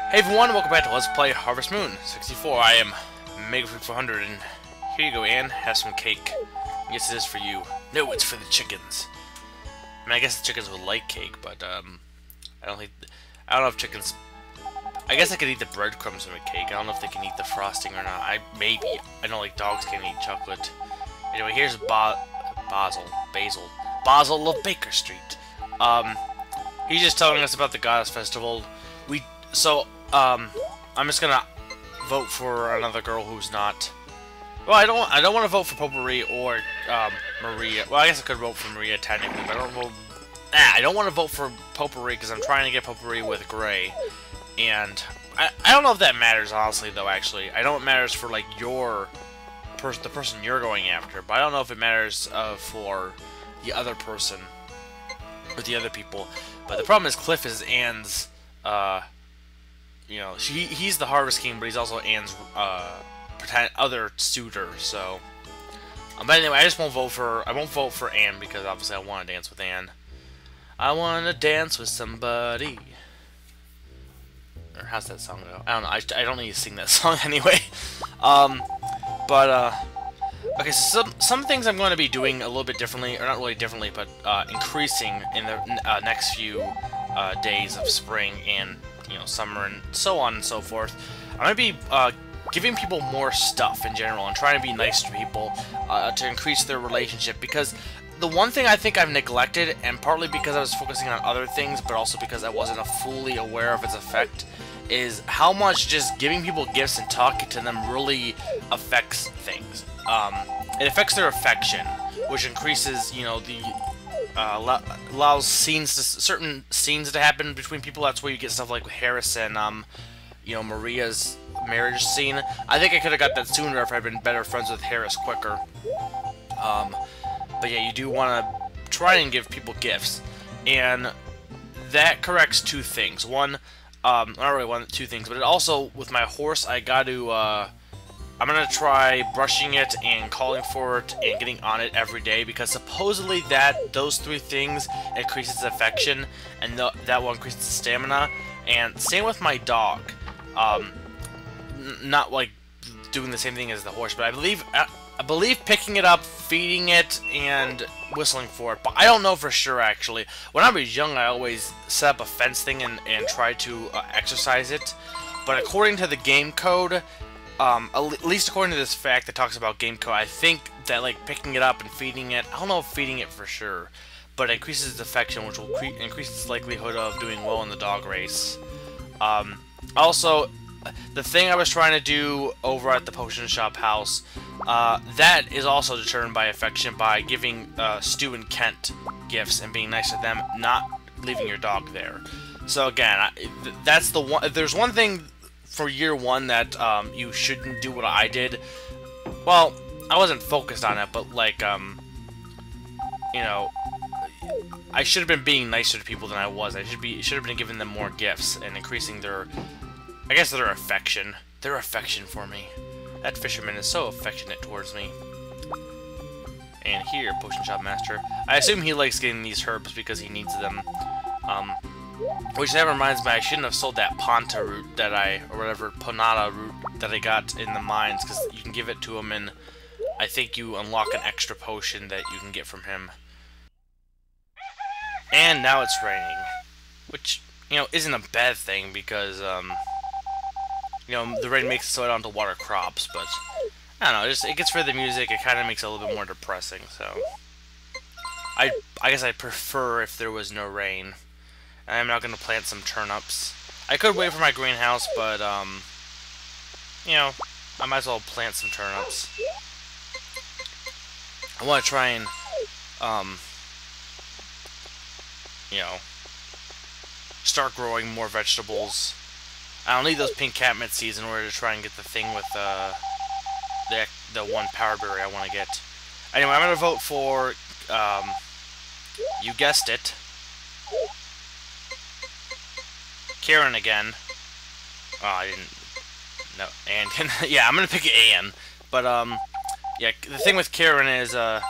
Hey everyone, welcome back to Let's Play Harvest Moon 64. I am MegaFreak400, and here you go, Anne. Have some cake. Yes, it is for you. No, it's for the chickens. I mean, I guess the chickens would like cake, but I don't know if chickens. I guess I could eat the breadcrumbs from a cake. I don't know if they can eat the frosting or not. Maybe. I know like dogs can eat chocolate. Anyway, here's Basil of Baker Street. He's just telling us about the Goddess Festival. I'm just gonna vote for another girl who's not. Well, I don't want to vote for Potpourri or Maria. Well, I guess I could vote for Maria technically, but I don't want to vote for Potpourri because I'm trying to get Potpourri with Gray, and I don't know if that matters honestly though. Actually, I know it matters for like the person you're going after, but I don't know if it matters for the other person or the other people. But the problem is Cliff is Anne's. You know, he's the Harvest King, but he's also Anne's other suitor. So, but anyway, I won't vote for Anne because obviously I want to dance with Anne. I want to dance with somebody. Or how's that song go? I don't know. I don't need to sing that song anyway. Okay. So some things I'm going to be doing a little bit differently, or not really differently, but increasing in the next few days of spring and summer and so on and so forth. I'm going to be giving people more stuff in general and trying to be nice to people to increase their relationship, because the one thing I think I've neglected, and partly because I was focusing on other things, but also because I wasn't fully aware of its effect, is how much just giving people gifts and talking to them really affects things. It affects their affection, which increases, allows certain scenes to happen between people. That's where you get stuff like with Harris and Maria's marriage scene. I think I could have got that sooner if I'd been better friends with Harris quicker. But yeah, you do want to try and give people gifts, and that corrects two things. One, not really two things, but it also, with my horse, I got to I'm gonna try brushing it and calling for it and getting on it every day, because supposedly those three things increases affection, and that will increase the stamina. And same with my dog. Not like doing the same thing as the horse, but I believe picking it up, feeding it, and whistling for it. But I don't know for sure actually. When I was young, I always set up a fence thing and try to exercise it. But according to the game code, at least according to this fact that talks about game code, I think that like picking it up and feeding it, I don't know if feeding it for sure, but it increases its affection, which will increase its likelihood of doing well in the dog race. Also, the thing I was trying to do over at the Potion Shop house, that is also determined by affection, by giving Stu and Kent gifts and being nice to them, not leaving your dog there. So again, that's the one. If there's one thing for year one that you shouldn't do what I did, well, I wasn't focused on it, but like I should have been being nicer to people than I was. I should have been giving them more gifts and increasing their affection for me. That fisherman is so affectionate towards me. And here, Potion Shop Master, I assume he likes getting these herbs because he needs them. Which that reminds me, I shouldn't have sold that Ponta root Ponata root that I got in the mines, because you can give it to him, and I think you unlock an extra potion that you can get from him. And now it's raining, which, isn't a bad thing, because, the rain makes it so I don't have to water crops, but, I don't know, it gets rid of the music, it kind of makes it a little bit more depressing, so. I guess I'd prefer if there was no rain. I'm now going to plant some turnips. I could wait for my greenhouse, but, I might as well plant some turnips. I want to try and, start growing more vegetables. I'll need those pink catmint seeds in order to try and get the thing with, the one power berry I want to get. Anyway, I'm going to vote for, you guessed it, Karen again. Oh, I didn't. No, Anne. Yeah, I'm gonna pick Anne. But yeah, the thing with Karen is and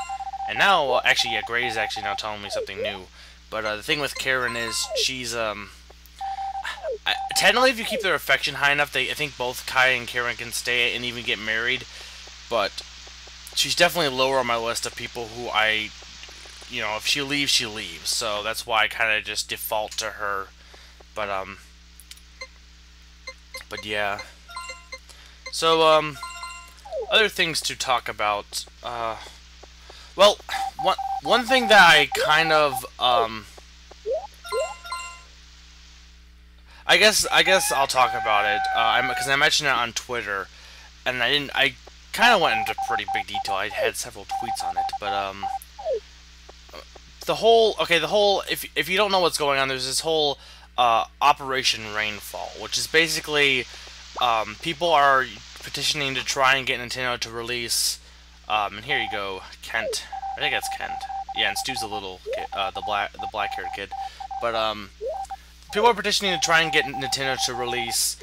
now, well, actually, yeah, Gray is actually now telling me something new. But the thing with Karen is she's technically, if you keep their affection high enough, I think both Kai and Karen can stay and even get married. But she's definitely lower on my list of people who if she leaves, she leaves. So that's why I kind of just default to her. But yeah. So other things to talk about. Well, one thing that I kind of I guess I'll talk about it. Because I mentioned it on Twitter, and I kind of went into pretty big detail. I had several tweets on it, but the whole if you don't know what's going on, there's this whole Operation Rainfall, which is basically people are petitioning to try and get Nintendo to release. And here you go, Kent. I think that's Kent. Yeah, and Stu's the little kid, the black-haired kid. But people are petitioning to try and get Nintendo to release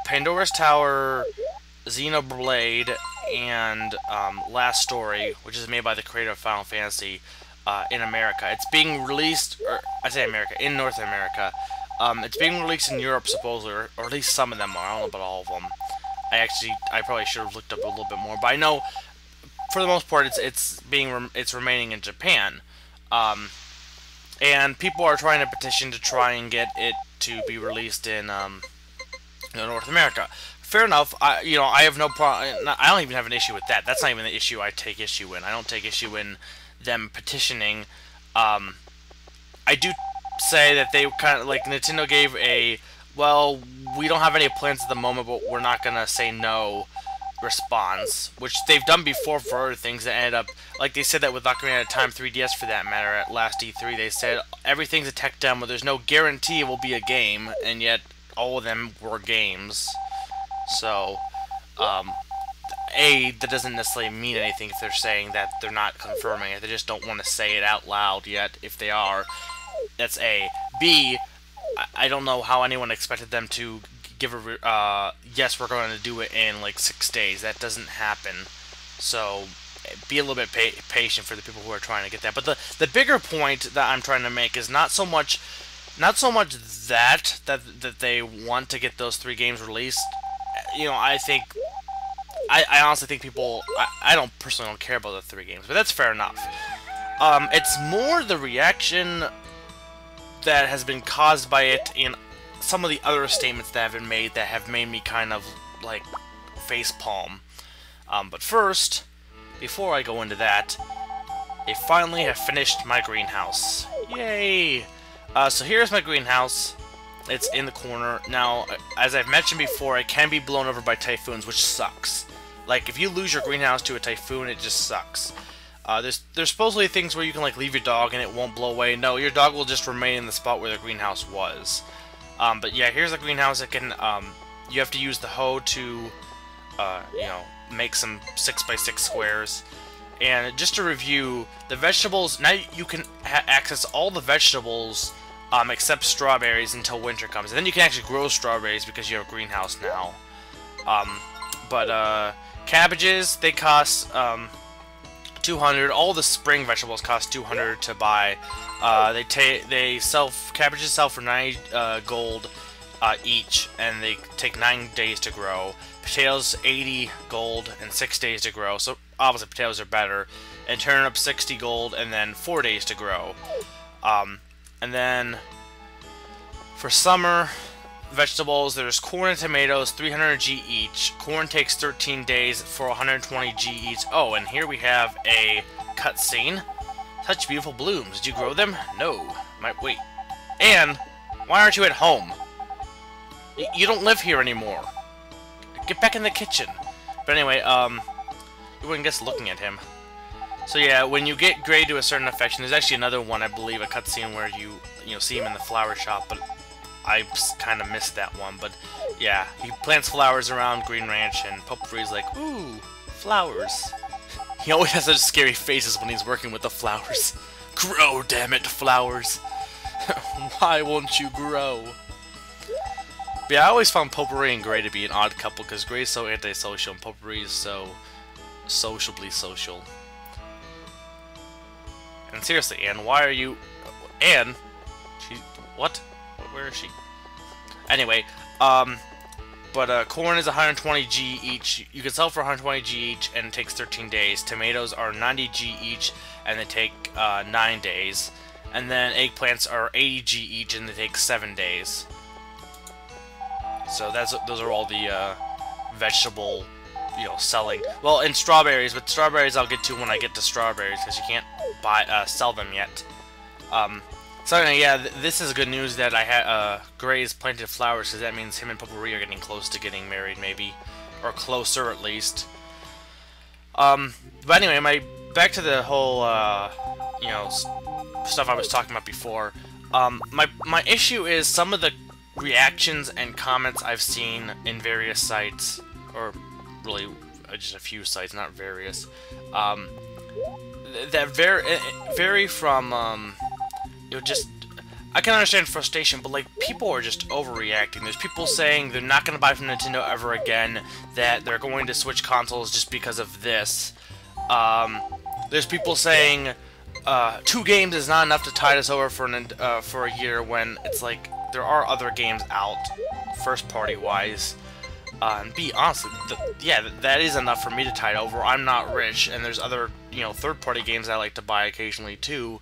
Pandora's Tower, Xenoblade, and Last Story, which is made by the creator of Final Fantasy, in America. It's being released, or I say America, in North America. It's being released in Europe, supposedly, or at least some of them are. I don't know about all of them. I probably should have looked up a little bit more, but I know for the most part it's remaining in Japan. And people are trying to petition to try and get it to be released in North America. Fair enough. I have no problem. I don't even have an issue with that. That's not even the issue I take issue in. I don't take issue in them petitioning. I do say that they kind of, like, Nintendo gave a, well, we don't have any plans at the moment, but we're not gonna say no response, which they've done before for other things that ended up, like they said that with Ocarina of Time 3DS for that matter at last E3, they said everything's a tech demo, there's no guarantee it will be a game, and yet all of them were games. So, that doesn't necessarily mean anything if they're saying that they're not confirming it, they just don't want to say it out loud yet, if they are. That's A. B, I don't know how anyone expected them to give a, yes, we're going to do it in, like, 6 days. That doesn't happen. So, be a little bit patient for the people who are trying to get that. But the bigger point that I'm trying to make is not so much that they want to get those 3 games released. I honestly think people, I don't personally don't care about the 3 games, but that's fair enough. It's more the reaction that has been caused by it in some of the other statements that have been made that have made me kind of, like, facepalm. But first, before I go into that, I finally have finished my greenhouse. Yay! So here's my greenhouse. It's in the corner. Now, as I've mentioned before, it can be blown over by typhoons, which sucks. Like, if you lose your greenhouse to a typhoon, it just sucks. There's supposedly things where you can, like, leave your dog and it won't blow away. No, your dog will just remain in the spot where the greenhouse was. But yeah, here's the greenhouse. It can, you have to use the hoe to, make some 6x6 squares. And just to review, the vegetables, now you can access all the vegetables, except strawberries until winter comes. And then you can actually grow strawberries because you have a greenhouse now. Cabbages, they cost, 200. All the spring vegetables cost 200 to buy. Cabbages sell for 90 gold each, and they take 9 days to grow. Potatoes 80 gold and 6 days to grow. So obviously potatoes are better. And turnips 60 gold and then 4 days to grow. And then for summer vegetables, there's corn and tomatoes, 300 G each. Corn takes 13 days for 120 G each. Oh, and here we have a cutscene. Such beautiful blooms. Did you grow them? No. Wait. And why aren't you at home? You don't live here anymore. Get back in the kitchen. But anyway, you wouldn't guess looking at him. So yeah, when you get Gray to a certain affection, there's actually another one, I believe, a cutscene where you see him in the flower shop, but I kind of missed that one. But yeah, he plants flowers around Green Ranch, and Potpourri's like, ooh, flowers. He always has such scary faces when he's working with the flowers. Grow, damn it, flowers. Why won't you grow? But yeah, I always found Potpourri and Gray to be an odd couple, because Gray's so antisocial and Potpourri is so sociably social. And seriously, Anne, why are you... Anne? What? Where is she? Anyway, But corn is 120G each. You can sell for 120G each, and it takes 13 days. Tomatoes are 90G each, and they take 9 days. And then eggplants are 80G each, and they take 7 days. So those are all the vegetable, selling. Well, and strawberries, but strawberries I'll get to when I get to strawberries, because you can't sell them yet. So anyway, yeah, this is good news that I had Gray's planted flowers, because that means him and Potpourri are getting close to getting married, maybe, or closer at least. But anyway, back to the whole stuff I was talking about before. My issue is some of the reactions and comments I've seen in various sites, or really just a few sites, not various, that vary from I can understand frustration, but like, people are just overreacting. There's people saying they're not going to buy from Nintendo ever again, that they're going to switch consoles just because of this. There's people saying 2 games is not enough to tide us over for a year, when it's like, there are other games out, first-party wise. And be honest, yeah, that is enough for me to tide over. I'm not rich, and there's other, third-party games I like to buy occasionally too.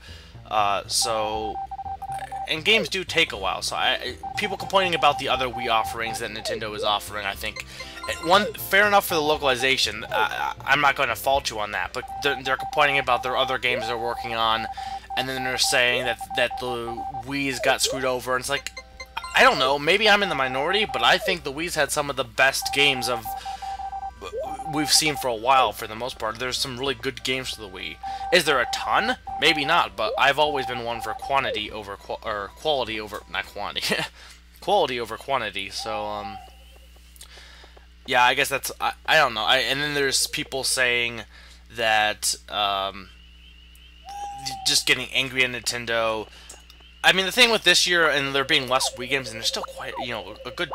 And games do take a while, so people complaining about the other Wii offerings that Nintendo is offering, I think, fair enough for the localization, I'm not going to fault you on that, but they're complaining about their other games they're working on, and then they're saying that the Wii's got screwed over, and it's like, I don't know, maybe I'm in the minority, but I think the Wii's had some of the best games we've seen for a while, for the most part. There's some really good games for the Wii. Is there a ton? Maybe not, but I've always been one for quantity over quality over, not quantity, quality over quantity, so, yeah, I guess that's, I don't know. And then there's people saying that, just getting angry at Nintendo. I mean, the thing with this year, and there being less Wii games, and there's still quite, a good,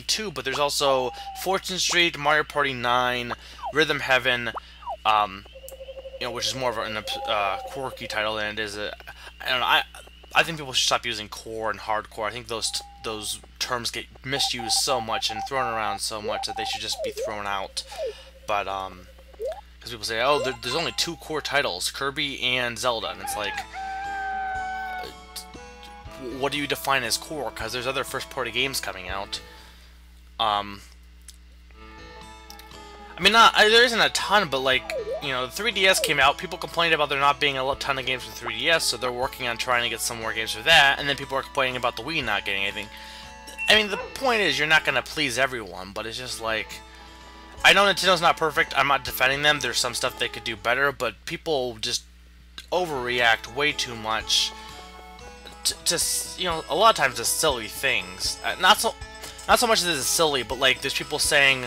2, but there's also Fortune Street, Mario Party 9, Rhythm Heaven, which is more of a quirky title than it is I don't know, I think people should stop using core and hardcore. I think those terms get misused so much and thrown around so much that they should just be thrown out. But, because people say, oh, there's only 2 core titles, Kirby and Zelda, and it's like, what do you define as core? Because there's other first-party games coming out. I mean, there isn't a ton, but like, the 3DS came out, people complained about there not being a ton of games for 3DS, so they're working on trying to get some more games for that, and then people are complaining about the Wii not getting anything. I mean, the point is, you're not going to please everyone, but it's just like, I know Nintendo's not perfect, I'm not defending them, there's some stuff they could do better, but people just overreact way too much to a lot of times to silly things. Not so much that it's silly, but like, there's people saying,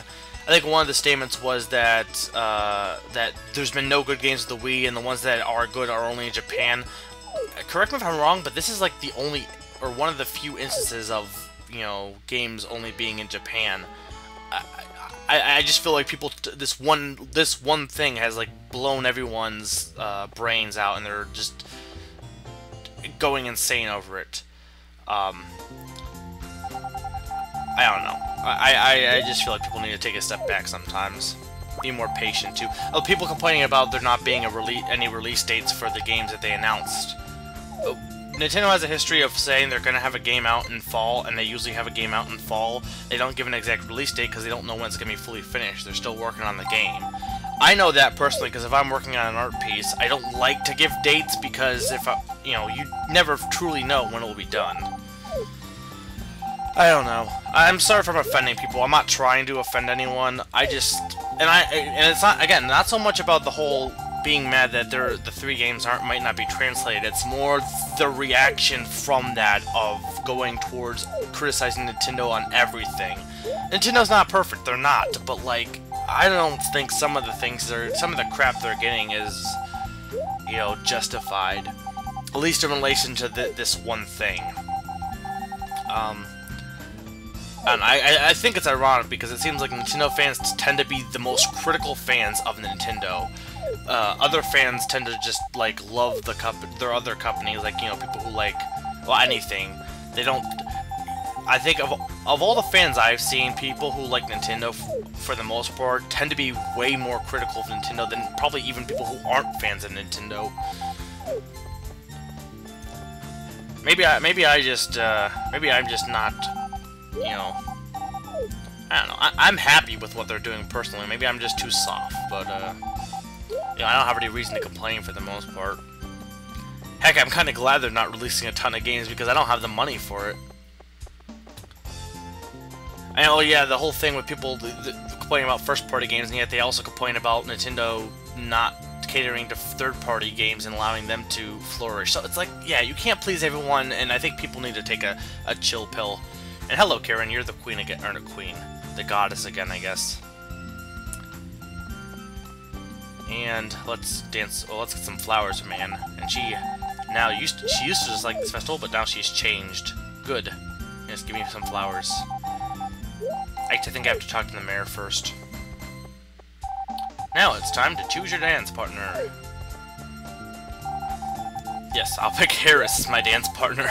I think one of the statements was that that there's been no good games with the Wii, and the ones that are good are only in Japan. Correct me if I'm wrong, but this is like the only, or one of the few instances of, games only being in Japan. I just feel like people, this one thing has like blown everyone's brains out, and they're just going insane over it. I don't know. I just feel like people need to take a step back sometimes. Be more patient too. Oh, people complaining about there not being any release dates for the games that they announced. Nintendo has a history of saying they're going to have a game out in fall, and they usually have a game out in fall. They don't give an exact release date because they don't know when it's going to be fully finished. They're still working on the game. I know that personally because if I'm working on an art piece, I don't like to give dates because if you never truly know when it will be done. I don't know. I'm sorry if I'm offending people. I'm not trying to offend anyone. I just, and it's not, again, not so much about the whole being mad that the 3 games might not be translated. It's more the reaction from that of going towards criticizing Nintendo on everything. Nintendo's not perfect, they're not, but like, I don't think some of the crap they're getting is, justified. At least in relation to this one thing. And I think it's ironic because it seems like Nintendo fans tend to be the most critical fans of Nintendo. Other fans tend to just, like, love their other companies, like, people who like, well, anything. They don't... I think of all the fans I've seen, people who like Nintendo for the most part tend to be way more critical of Nintendo than probably even people who aren't fans of Nintendo. Maybe I'm just not, you know, I don't know. I'm happy with what they're doing personally. Maybe I'm just too soft, but you know, I don't have any reason to complain for the most part. Heck, I'm kind of glad they're not releasing a ton of games because I don't have the money for it. And oh yeah, the whole thing with people complaining about first-party games, and yet they also complain about Nintendo not catering to third-party games and allowing them to flourish. So it's like, yeah, you can't please everyone, and I think people need to take a chill pill. And hello, Karen, you're the queen again, or the queen, the goddess again, I guess. And let's dance. Well, let's get some flowers, man. And she used to just like this festival, but now she's changed. Good. Just give me some flowers. I think I have to talk to the mayor first. Now it's time to choose your dance partner. Yes, I'll pick Harris as my dance partner.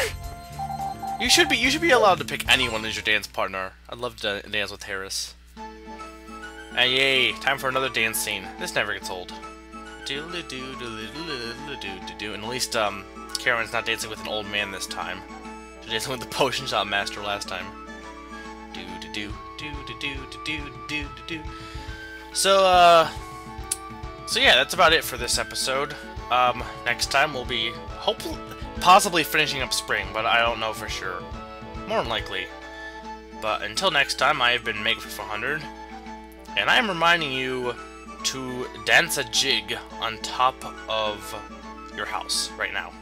You should be allowed to pick anyone as your dance partner. I'd love to dance with Harris. And yay, time for another dance scene. This never gets old. And at least Karen's not dancing with an old man this time. She's dancing with the Potion Shop Master last time. So yeah, that's about it for this episode. Next time we'll be possibly finishing up spring, but I don't know for sure. More than likely. But until next time, I have been Make400, and I am reminding you to dance a jig on top of your house right now.